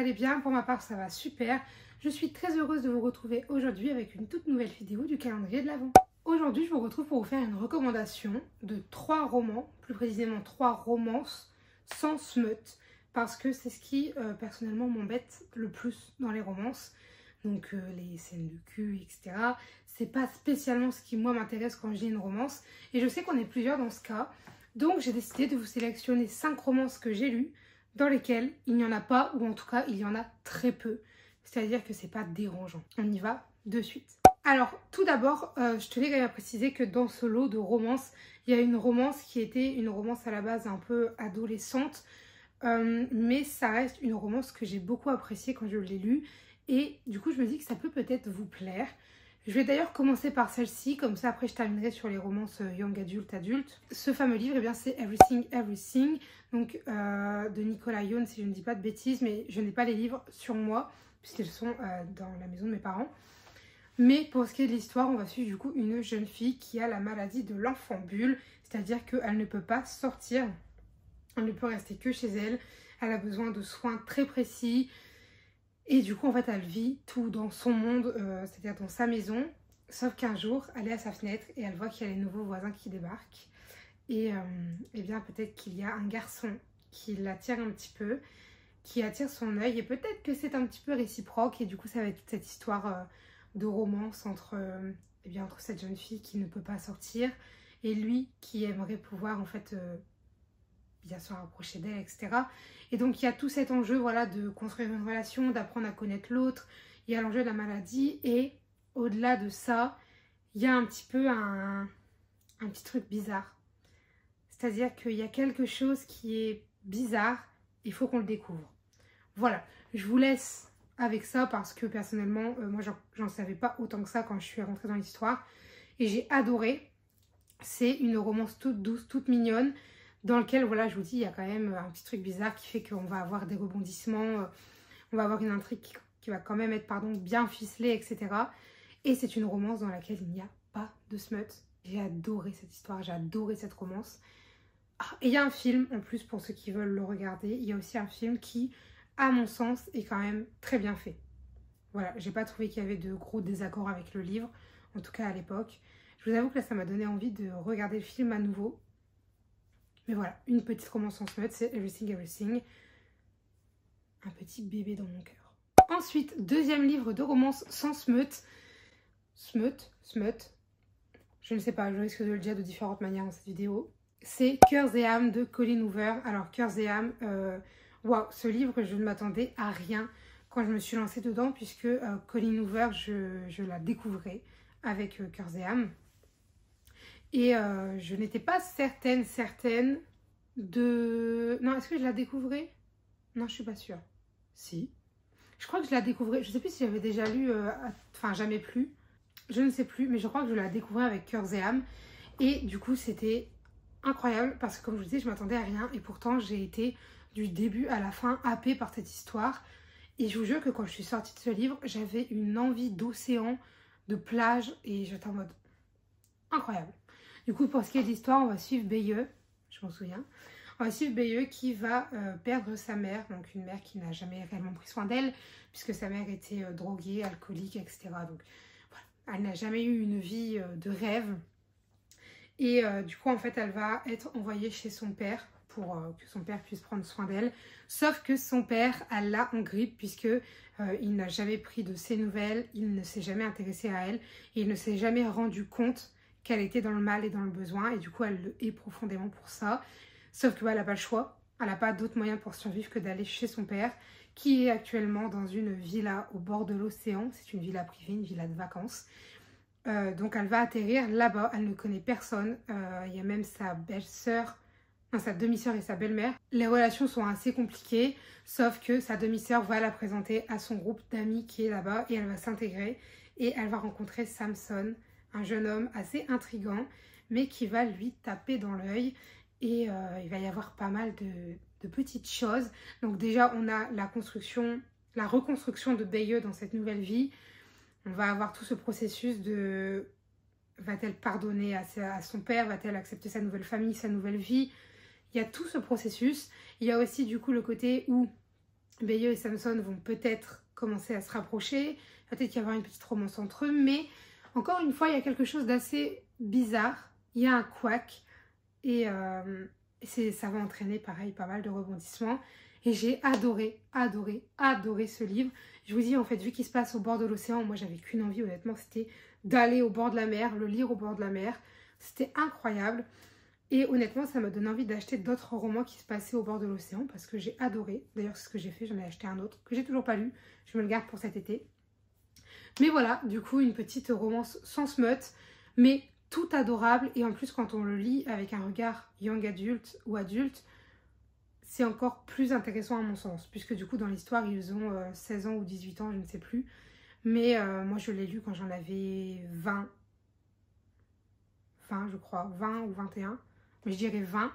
allez bien. Pour ma part, ça va super. Je suis très heureuse de vous retrouver aujourd'hui avec une toute nouvelle vidéo du calendrier de l'Avent. Aujourd'hui, je vous retrouve pour vous faire une recommandation de 3 romans, plus précisément 3 romances sans smut, parce que c'est ce qui, personnellement, m'embête le plus dans les romances. Donc les scènes de cul, etc. C'est pas spécialement ce qui, moi, m'intéresse quand je lis une romance. Et je sais qu'on est plusieurs dans ce cas. Donc j'ai décidé de vous sélectionner 5 romances que j'ai lues, dans lesquelles il n'y en a pas, ou en tout cas, il y en a très peu. C'est-à-dire que c'est pas dérangeant. On y va de suite. Alors, tout d'abord, je tenais quand même à préciser que dans ce lot de romances, il y a une romance qui était une romance à la base un peu adolescente. Mais ça reste une romance que j'ai beaucoup appréciée quand je l'ai lue. Et du coup, je me dis que ça peut peut-être vous plaire. Je vais d'ailleurs commencer par celle-ci, comme ça après je terminerai sur les romances young adulte. Ce fameux livre, eh bien c'est Everything Everything, donc de Nicolas Yoon, si je ne dis pas de bêtises, mais je n'ai pas les livres sur moi, puisqu'ils sont dans la maison de mes parents. Mais pour ce qui est de l'histoire, on va suivre du coup une jeune fille qui a la maladie de l'enfant bulle, c'est-à-dire qu'elle ne peut pas sortir, elle ne peut rester que chez elle, elle a besoin de soins très précis. Et du coup, en fait, elle vit tout dans son monde, c'est-à-dire dans sa maison. Sauf qu'un jour, elle est à sa fenêtre et elle voit qu'il y a les nouveaux voisins qui débarquent. Et eh bien, peut-être qu'il y a un garçon qui l'attire un petit peu, qui attire son œil. Et peut-être que c'est un petit peu réciproque. Et du coup, ça va être toute cette histoire de romance entre, eh bien, entre cette jeune fille qui ne peut pas sortir et lui qui aimerait pouvoir, en fait, bien se rapprocher d'elle, etc. Et donc il y a tout cet enjeu, voilà, de construire une relation, d'apprendre à connaître l'autre. Il y a l'enjeu de la maladie et au-delà de ça, il y a un petit peu un petit truc bizarre. C'est-à-dire qu'il y a quelque chose qui est bizarre, il faut qu'on le découvre. Voilà, je vous laisse avec ça parce que personnellement, moi j'en savais pas autant que ça quand je suis rentrée dans l'histoire. Et j'ai adoré. C'est une romance toute douce, toute mignonne, dans lequel, voilà, je vous dis, il y a quand même un petit truc bizarre qui fait qu'on va avoir des rebondissements, on va avoir une intrigue qui va quand même être, pardon, bien ficelée, etc. Et c'est une romance dans laquelle il n'y a pas de smut. J'ai adoré cette histoire, j'ai adoré cette romance. Ah, et il y a un film, en plus, pour ceux qui veulent le regarder, il y a aussi un film qui, à mon sens, est quand même très bien fait. Voilà, j'ai pas trouvé qu'il y avait de gros désaccords avec le livre, en tout cas à l'époque. Je vous avoue que là, ça m'a donné envie de regarder le film à nouveau. Mais voilà, une petite romance sans smut, c'est Everything Everything. Un petit bébé dans mon cœur. Ensuite, deuxième livre de romance sans smut. Smut. Je ne sais pas, je risque de le dire de différentes manières dans cette vidéo. C'est Cœurs et âmes de Colleen Hoover. Alors, Cœurs et âmes, waouh, ce livre, je ne m'attendais à rien quand je me suis lancée dedans, puisque Colleen Hoover, je la découvrais avec Cœurs et âmes. Et je n'étais pas certaine de... Non, est-ce que je la découvrais? Non, je suis pas sûre. Si. Je crois que je la découvrais. Je sais plus si j'avais déjà lu... Enfin, jamais plus. Je ne sais plus, mais je crois que je la découvrais avec Cœurs et âmes. Et du coup, c'était incroyable parce que, comme je vous disais, je m'attendais à rien. Et pourtant, j'ai été du début à la fin happée par cette histoire. Et je vous jure que quand je suis sortie de ce livre, j'avais une envie d'océan, de plage. Et j'étais en mode... incroyable. Du coup, pour ce qui est de l'histoire, on va suivre Bae-Yeon, je m'en souviens. On va suivre Bae-Yeon qui va perdre sa mère, donc une mère qui n'a jamais réellement pris soin d'elle, puisque sa mère était droguée, alcoolique, etc. Donc voilà, elle n'a jamais eu une vie de rêve. Et du coup, en fait, elle va être envoyée chez son père pour que son père puisse prendre soin d'elle. Sauf que son père, elle l'a en grippe, puisque il n'a jamais pris de ses nouvelles, il ne s'est jamais intéressé à elle, et il ne s'est jamais rendu compte qu'elle était dans le mal et dans le besoin, et du coup elle le hait profondément pour ça. Sauf que elle n'a pas le choix, elle n'a pas d'autre moyen pour survivre que d'aller chez son père, qui est actuellement dans une villa au bord de l'océan. C'est une villa privée, une villa de vacances. Donc elle va atterrir là-bas, elle ne connaît personne, il y a même sa belle-sœur, sa demi-sœur et sa belle-mère. Les relations sont assez compliquées, sauf que sa demi-sœur va la présenter à son groupe d'amis qui est là-bas, et elle va s'intégrer, et elle va rencontrer Samson, un jeune homme assez intriguant, mais qui va lui taper dans l'œil. Et il va y avoir pas mal de petites choses. Donc déjà, on a la reconstruction de Bae-Yeon dans cette nouvelle vie. On va avoir tout ce processus de... Va-t-elle pardonner à son père? Va-t-elle accepter sa nouvelle famille, sa nouvelle vie? Il y a tout ce processus. Il y a aussi du coup le côté où Bayo et Samson vont peut-être commencer à se rapprocher, peut-être qu'il y avoir une petite romance entre eux, mais encore une fois, il y a quelque chose d'assez bizarre, il y a un couac, et ça va entraîner pareil pas mal de rebondissements. Et j'ai adoré ce livre. Je vous dis, en fait, vu qu'il se passe au bord de l'océan, moi j'avais qu'une envie, honnêtement, c'était d'aller au bord de la mer, le lire au bord de la mer. C'était incroyable. Et honnêtement, ça m'a donné envie d'acheter d'autres romans qui se passaient au bord de l'océan parce que j'ai adoré. D'ailleurs, c'est ce que j'ai fait, j'en ai acheté un autre que j'ai toujours pas lu. Je me le garde pour cet été. Mais voilà, du coup, une petite romance sans smut, mais tout adorable. Et en plus, quand on le lit avec un regard young adulte ou adulte, c'est encore plus intéressant à mon sens. Puisque du coup, dans l'histoire, ils ont 16 ans ou 18 ans, je ne sais plus. Mais moi, je l'ai lu quand j'en avais 20, je crois, 20 ou 21. Mais je dirais 20.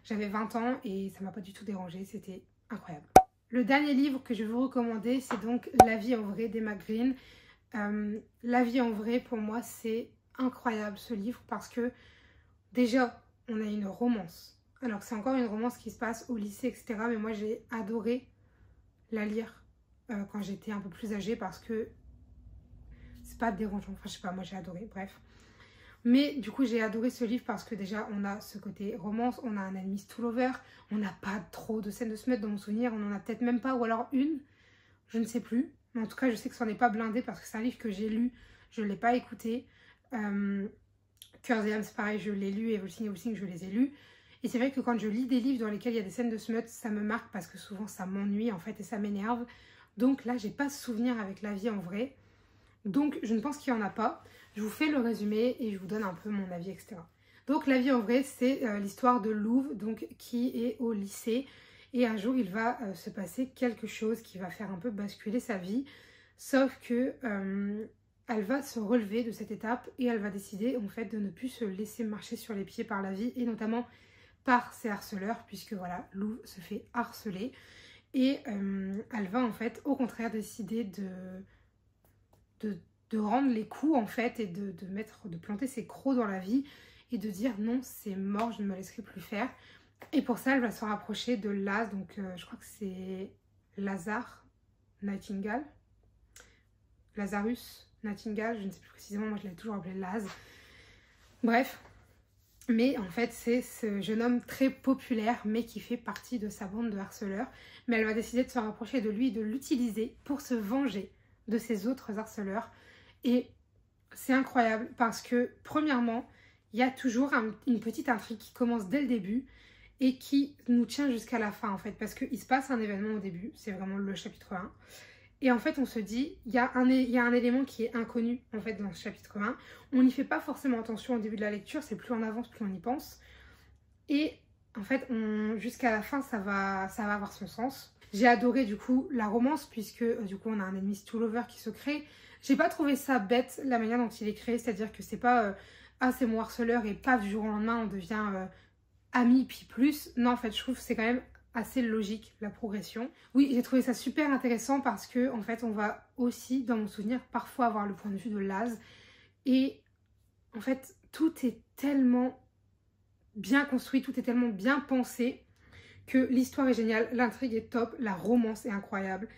J'avais 20 ans et ça m'a pas du tout dérangé, c'était incroyable. Le dernier livre que je vais vous recommander, c'est donc La vie en vrai d'Emma Green. La vie en vrai, pour moi, c'est incroyable ce livre parce que déjà, on a une romance. Alors c'est encore une romance qui se passe au lycée, etc. Mais moi, j'ai adoré la lire quand j'étais un peu plus âgée parce que c'est pas dérangeant. Enfin, je sais pas, moi j'ai adoré, bref. Mais du coup, j'ai adoré ce livre parce que déjà, on a ce côté romance, on a un enemies to lover, on n'a pas trop de scènes de smut dans mon souvenir, on en a peut-être même pas, ou alors une, je ne sais plus. Mais en tout cas, je sais que ça n'en est pas blindé parce que c'est un livre que j'ai lu, je ne l'ai pas écouté. Curse et Ams, pareil, je l'ai lu, et Everything, je les ai lus. Et c'est vrai que quand je lis des livres dans lesquels il y a des scènes de smut, ça me marque parce que souvent ça m'ennuie en fait et ça m'énerve. Donc là, j'ai pas ce souvenir avec La vie en vrai. Donc je ne pense qu'il n'y en a pas. Je vous fais le résumé et je vous donne un peu mon avis, etc. Donc La vie en vrai, c'est l'histoire de Louv, donc, qui est au lycée. Et un jour, il va se passer quelque chose qui va faire un peu basculer sa vie. Sauf que elle va se relever de cette étape et elle va décider en fait de ne plus se laisser marcher sur les pieds par la vie et notamment par ses harceleurs, puisque voilà, Louv se fait harceler. Et elle va en fait au contraire décider de rendre les coups en fait et de planter ses crocs dans la vie et de dire non, c'est mort, je ne me laisserai plus faire. Et pour ça, elle va se rapprocher de Laz, donc je crois que c'est Lazarus Nightingale, je ne sais plus précisément, moi je l'avais toujours appelé Laz. Bref, mais en fait c'est ce jeune homme très populaire mais qui fait partie de sa bande de harceleurs. Mais elle va décider de se rapprocher de lui et de l'utiliser pour se venger de ses autres harceleurs. Et c'est incroyable parce que premièrement, il y a toujours une petite intrigue qui commence dès le début et qui nous tient jusqu'à la fin en fait. Parce qu'il se passe un événement au début, c'est vraiment le chapitre 1. Et en fait on se dit, il y a un élément qui est inconnu en fait dans ce chapitre 1. On n'y fait pas forcément attention au début de la lecture, c'est plus on avance, plus on y pense. Et en fait jusqu'à la fin ça va avoir son sens. J'ai adoré du coup la romance puisque du coup on a un enemies to lover qui se crée. J'ai pas trouvé ça bête la manière dont il est créé, c'est-à-dire que c'est pas ah c'est mon harceleur et paf du jour au lendemain on devient amis puis plus. Non en fait je trouve que c'est quand même assez logique la progression. Oui, j'ai trouvé ça super intéressant parce que en fait on va aussi dans mon souvenir parfois avoir le point de vue de Laz et en fait tout est tellement bien construit, tout est tellement bien pensé que l'histoire est géniale, l'intrigue est top, la romance est incroyable.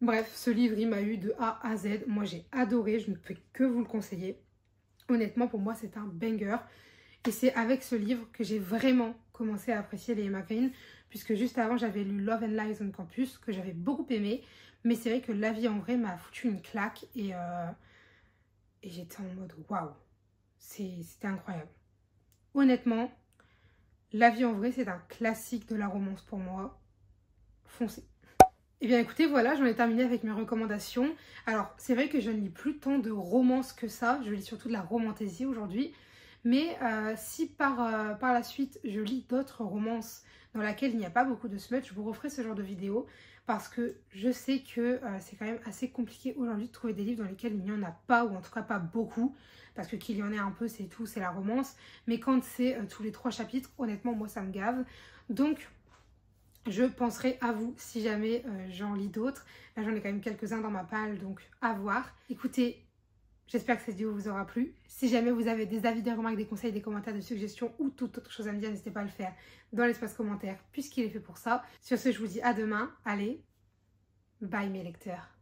Bref, ce livre il m'a eu de A à Z, moi j'ai adoré, je ne peux que vous le conseiller. Honnêtement pour moi c'est un banger et c'est avec ce livre que j'ai vraiment commencé à apprécier les Emma Green puisque juste avant j'avais lu Love and Lies on Campus que j'avais beaucoup aimé, mais c'est vrai que La vie en vrai m'a foutu une claque et j'étais en mode waouh, c'était incroyable. Honnêtement, La vie en vrai c'est un classique de la romance pour moi, foncez. Et bien écoutez, voilà, j'en ai terminé avec mes recommandations. Alors c'est vrai que je ne lis plus tant de romances que ça, je lis surtout de la romantaisie aujourd'hui. Mais si par la suite je lis d'autres romances dans lesquelles il n'y a pas beaucoup de smut, je vous referai ce genre de vidéo parce que je sais que c'est quand même assez compliqué aujourd'hui de trouver des livres dans lesquels il n'y en a pas ou en tout cas pas beaucoup parce que qu'il y en ait un peu c'est tout, c'est la romance. Mais quand c'est tous les 3 chapitres, honnêtement moi ça me gave. Donc je penserai à vous si jamais j'en lis d'autres. Là j'en ai quand même quelques-uns dans ma palle donc à voir. Écoutez, J'espère que cette vidéo vous aura plu. Si jamais vous avez des avis, des remarques, des conseils, des commentaires, des suggestions ou toute autre chose à me dire, n'hésitez pas à le faire dans l'espace commentaire puisqu'il est fait pour ça. Sur ce, je vous dis à demain. Allez, bye mes lecteurs.